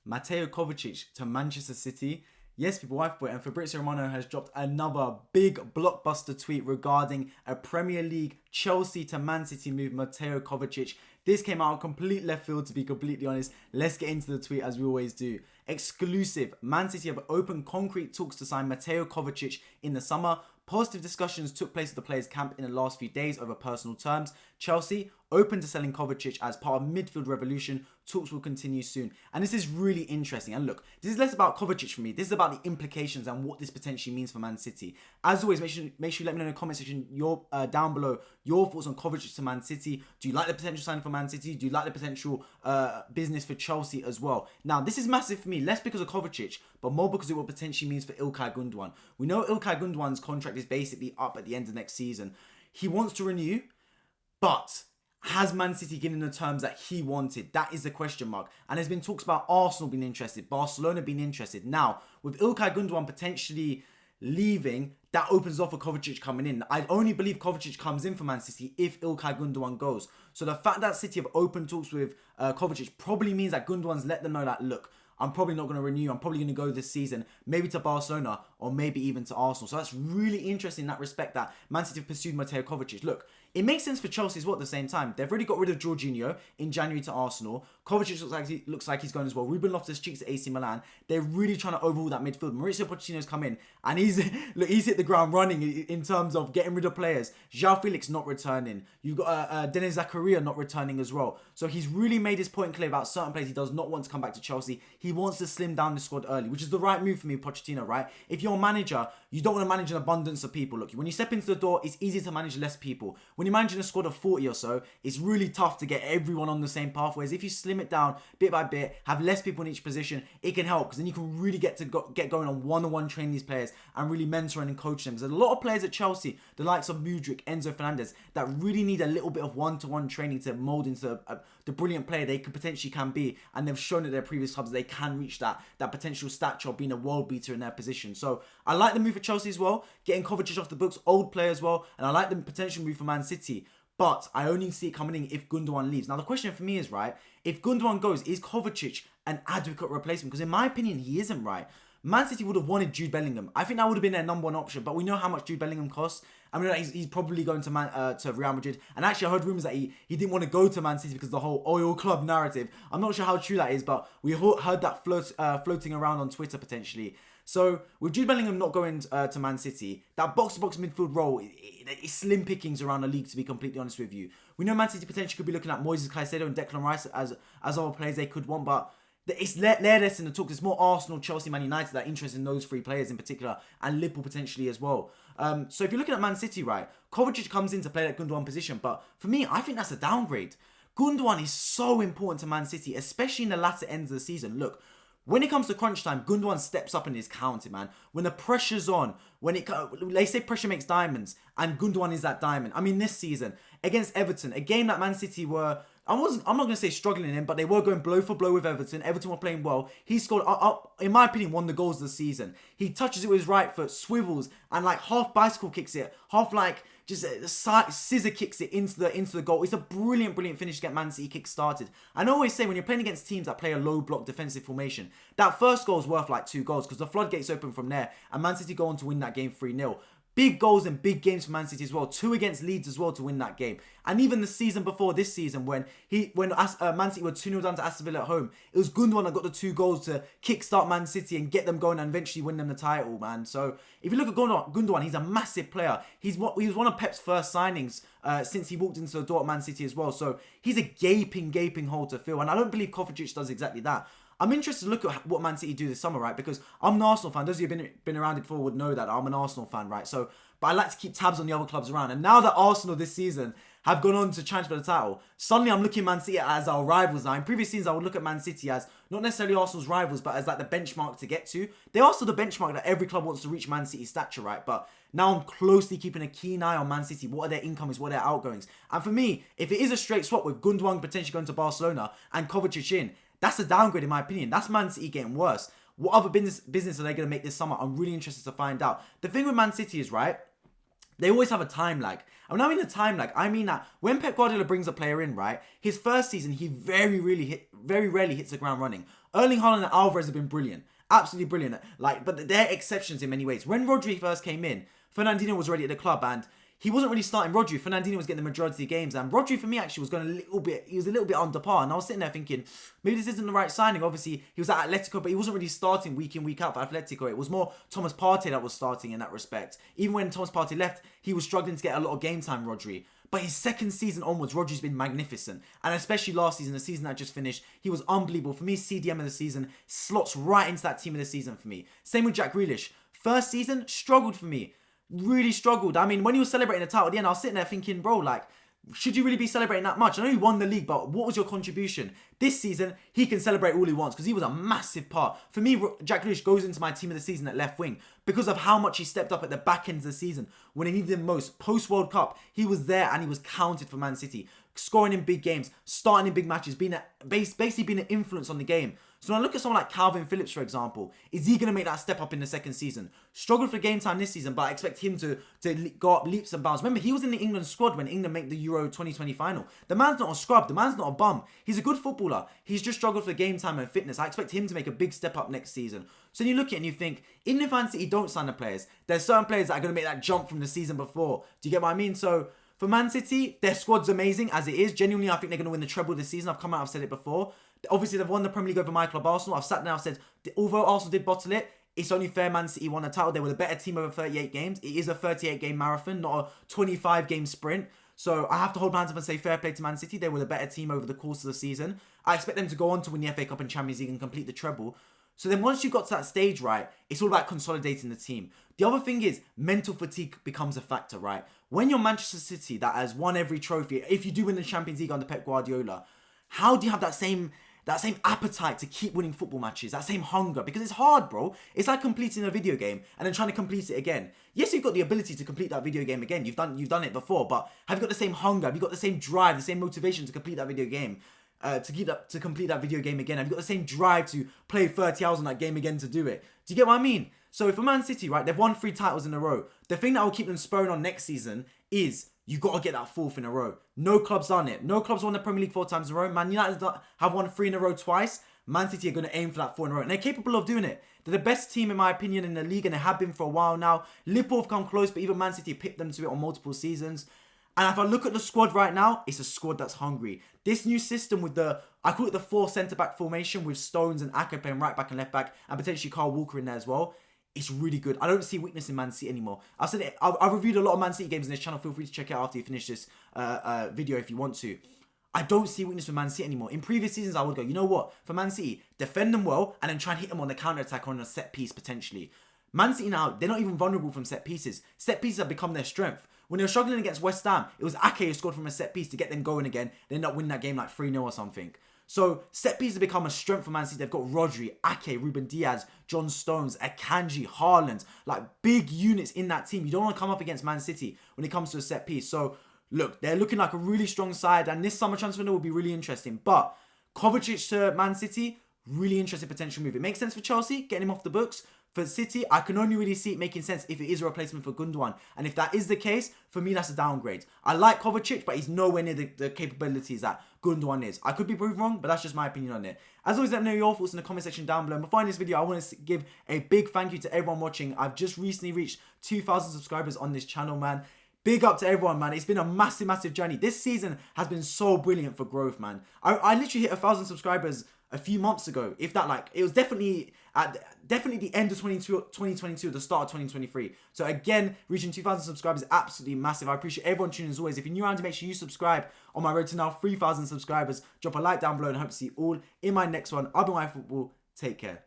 Mateo Kovacic to Manchester City. Yes, people, wife boy, and Fabrizio Romano has dropped another big blockbuster tweet regarding a Premier League Chelsea to Man City move, Mateo Kovacic. This came out of complete left field, to be completely honest. Let's get into the tweet as we always do. Exclusive. Man City have opened concrete talks to sign Mateo Kovacic in the summer. Positive discussions took place at the players' camp in the last few days over personal terms. Chelsea open to selling Kovacic as part of midfield revolution. Talks will continue soon. And this is really interesting. And look, this is less about Kovacic for me. This is about the implications and what this potentially means for Man City. As always, make sure you let me know in the comment section down below your thoughts on Kovacic to Man City. Do you like the potential signing for Man City? Do you like the potential business for Chelsea as well? Now, this is massive for me, less because of Kovacic, but more because of what potentially means for İlkay Gundogan. We know İlkay Gundogan's contract is basically up at the end of next season. He wants to renew, but has Man City given the terms that he wanted? That is the question mark. And there's been talks about Arsenal being interested, Barcelona being interested. Now, with İlkay Gundogan potentially leaving, that opens off for Kovacic coming in. I only believe Kovacic comes in for Man City if İlkay Gundogan goes. So the fact that City have open talks with Kovacic probably means that Gundogan's let them know that, look, I'm probably not going to renew. I'm probably going to go this season, maybe to Barcelona or maybe even to Arsenal. So that's really interesting in that respect that Man City have pursued Mateo Kovacic. Look, it makes sense for Chelsea as well at the same time. They've already got rid of Jorginho in January to Arsenal. Kovacic looks like he's going as well. Ruben Loftus-Cheek to AC Milan. They're really trying to overhaul that midfield. Mauricio Pochettino's come in and he's hit the ground running in terms of getting rid of players. João Felix not returning. You've got Denis Zakaria not returning as well. So he's really made his point clear about certain players he does not want to come back to Chelsea. He wants to slim down the squad early, which is the right move for me, Pochettino, right? If you're a manager, you don't want to manage an abundance of people. Look, when you step into the door, it's easy to manage less people. When you're managing a squad of 40 or so, it's really tough to get everyone on the same path. Whereas if you slim it down bit by bit, have less people in each position, it can help because then you can really get going on one-on-one training these players and really mentoring and coach them. There's a lot of players at Chelsea, the likes of Mudryk, Enzo Fernandez, that really need a little bit of one-to-one training to mold into the brilliant player they could potentially can be. And they've shown at their previous clubs they can reach that potential stature of being a world beater in their position. So I like the move for Chelsea as well, getting Kovacic off the books, old player as well, and I like the potential move for Man City. But I only see it coming in if Gundogan leaves. Now the question for me is, right, if Gundogan goes, is Kovacic an adequate replacement? Because in my opinion, he isn't, right? Man City would have wanted Jude Bellingham. I think that would have been their number one option, but we know how much Jude Bellingham costs. I mean, he's probably going to Real Madrid. And actually, I heard rumours that he didn't want to go to Man City because of the whole oil club narrative. I'm not sure how true that is, but we heard that floating around on Twitter potentially. So, with Jude Bellingham not going to Man City, that box-to-box midfield role is slim pickings around the league, to be completely honest with you. We know Man City potentially could be looking at Moises Caicedo and Declan Rice as other players they could want, but it's less in the talks. It's more Arsenal, Chelsea, Man United that are interested in those three players in particular, and Liverpool potentially as well. So if you're looking at Man City, right, Kovacic comes in to play that Gundogan position, but for me, I think that's a downgrade. Gundogan is so important to Man City, especially in the latter ends of the season. Look, when it comes to crunch time, Gundogan steps up and is counted, man. When the pressure's on, they say pressure makes diamonds, and Gundogan is that diamond. I mean, this season against Everton, a game that Man City were, I'm not going to say struggling in, but they were going blow for blow with Everton. Everton were playing well. He scored, in my opinion, one of the goals of the season. He touches it with his right foot, swivels, and like half bicycle kicks it, half like just scissor kicks it into the goal. It's a brilliant finish to get Man City kick started. And I always say when you're playing against teams that play a low block defensive formation, that first goal is worth like 2 goals because the floodgates open from there, and Man City go on to win that game 3-0. Big goals and big games for Man City as well. 2 against Leeds as well to win that game. And even the season before this season when Man City were 2-0 down to Aston Villa at home, it was Gundogan that got the 2 goals to kickstart Man City and get them going and eventually win them the title, man. So if you look at Gundogan, he's a massive player. He was one of Pep's first signings since he walked into the door at Man City as well. So he's a gaping hole to fill. And I don't believe Kovacic does exactly that. I'm interested to look at what Man City do this summer, right? Because I'm an Arsenal fan. Those of you who've been around it before would know that I'm an Arsenal fan, right? So, but I like to keep tabs on the other clubs around. And now that Arsenal this season have gone on to challenge for the title, suddenly I'm looking at Man City as our rivals now. In previous seasons, I would look at Man City as not necessarily Arsenal's rivals, but as like the benchmark to get to. They are still the benchmark that every club wants to reach Man City's stature, right? But now I'm closely keeping a keen eye on Man City. What are their incomes? What are their outgoings? And for me, if it is a straight swap with Gundogan potentially going to Barcelona and Kovacic in, that's a downgrade in my opinion. That's Man City getting worse. What other business are they going to make this summer? I'm really interested to find out. The thing with Man City is, right, they always have a time lag. And when I mean a time lag, I mean that when Pep Guardiola brings a player in, right, his first season, he very rarely hits the ground running. Erling Haaland and Alvarez have been brilliant. Absolutely brilliant. Like, but they're exceptions in many ways. When Rodri first came in, Fernandinho was already at the club and he wasn't really starting Rodri. Fernandinho was getting the majority of games, and Rodri for me actually was going he was a little bit under par. And I was sitting there thinking, maybe this isn't the right signing. Obviously, he was at Atletico, but he wasn't really starting week in, week out for Atletico. It was more Thomas Partey that was starting in that respect. Even when Thomas Partey left, he was struggling to get a lot of game time, Rodri. But his second season onwards, Rodri's been magnificent. And especially last season, the season that just finished, he was unbelievable. For me, CDM of the season slots right into that team of the season for me. Same with Jack Grealish. First season, struggled for me. Really struggled. I mean, when he was celebrating the title at the end, I was sitting there thinking, bro, like, should you really be celebrating that much? I know you won the league, but what was your contribution? This season, he can celebrate all he wants because he was a massive part. For me, Jack Grealish goes into my team of the season at left wing because of how much he stepped up at the back end of the season when he needed him most. Post-World Cup, he was there and he was counted for Man City. Scoring in big games, starting in big matches, basically being an influence on the game. So when I look at someone like Calvin Phillips, for example, is he going to make that step up in the second season? Struggled for game time this season, but I expect him to go up leaps and bounds. Remember, he was in the England squad when England made the Euro 2020 final. The man's not a scrub. The man's not a bum. He's a good footballer. He's just struggled for game time and fitness. I expect him to make a big step up next season. So you look at it and you think, even if Man City don't sign the players, there's certain players that are going to make that jump from the season before. Do you get what I mean? So for Man City, their squad's amazing as it is. Genuinely, I think they're going to win the treble this season. I've said it before. Obviously, they've won the Premier League over my club, Arsenal. I've sat down, I've said, although Arsenal did bottle it, it's only fair Man City won a title. They were the better team over 38 games. It is a 38-game marathon, not a 25-game sprint. So I have to hold my hands up and say fair play to Man City. They were the better team over the course of the season. I expect them to go on to win the FA Cup and Champions League and complete the treble. So then once you've got to that stage, right, it's all about consolidating the team. The other thing is mental fatigue becomes a factor, right? When you're Manchester City that has won every trophy, if you do win the Champions League under Pep Guardiola, how do you have that same appetite to keep winning football matches, that same hunger? Because it's hard, bro. It's like completing a video game and then trying to complete it again. Yes, you've got the ability to complete that video game again. You've done it before, but have you got the same hunger? Have you got the same drive, the same motivation to complete that video game? To complete that video game again? Have you got the same drive to play 30 hours on that game again to do it? Do you get what I mean? So for Man City, right, they've won 3 titles in a row. The thing that will keep them spurring on next season is you got to get that 4th in a row. No club's done it. No club's won the Premier League 4 times in a row. Man United have won 3 in a row twice. Man City are going to aim for that 4 in a row. And they're capable of doing it. They're the best team, in my opinion, in the league, and they have been for a while now. Liverpool have come close, but even Man City picked them to it on multiple seasons. And if I look at the squad right now, it's a squad that's hungry. This new system with I call it the 4 centre-back formation with Stones and Ake playing right back and left back, and potentially Kyle Walker in there as well. It's really good. I don't see weakness in Man City anymore. I've said it. I've reviewed a lot of Man City games on this channel. Feel free to check it out after you finish this video if you want to. I don't see weakness with Man City anymore. In previous seasons, I would go, you know what? For Man City, defend them well and then try and hit them on the counter-attack or on a set piece potentially. Man City now, they're not even vulnerable from set pieces. Set pieces have become their strength. When they were struggling against West Ham, it was Ake who scored from a set piece to get them going again. They ended up winning that game like 3-0 or something. So set pieces have become a strength for Man City. They've got Rodri, Ake, Ruben Diaz, John Stones, Akanji, Haaland, like big units in that team. You don't want to come up against Man City when it comes to a set piece. So look, they're looking like a really strong side, and this summer transfer window will be really interesting. But Kovacic to Man City, really interesting potential move. It makes sense for Chelsea, getting him off the books. For City, I can only really see it making sense if it is a replacement for Gundogan. And if that is the case, for me, that's a downgrade. I like Kovacic, but he's nowhere near the capabilities that Gundogan is. I could be proved wrong, but that's just my opinion on it. As always, let me know your thoughts in the comment section down below. And before I end this video, I want to give a big thank you to everyone watching. I've just recently reached 2,000 subscribers on this channel, man. Big up to everyone, man. It's been a massive, massive journey. This season has been so brilliant for growth, man. I literally hit 1,000 subscribers a few months ago. If that, like, it was definitely the end of 2022, the start of 2023. So again, reaching 2,000 subscribers is absolutely massive. I appreciate everyone tuning as always. If you're new around, make sure you subscribe on my road to now 3,000 subscribers. Drop a like down below and I hope to see you all in my next one. I've been Football. Take care.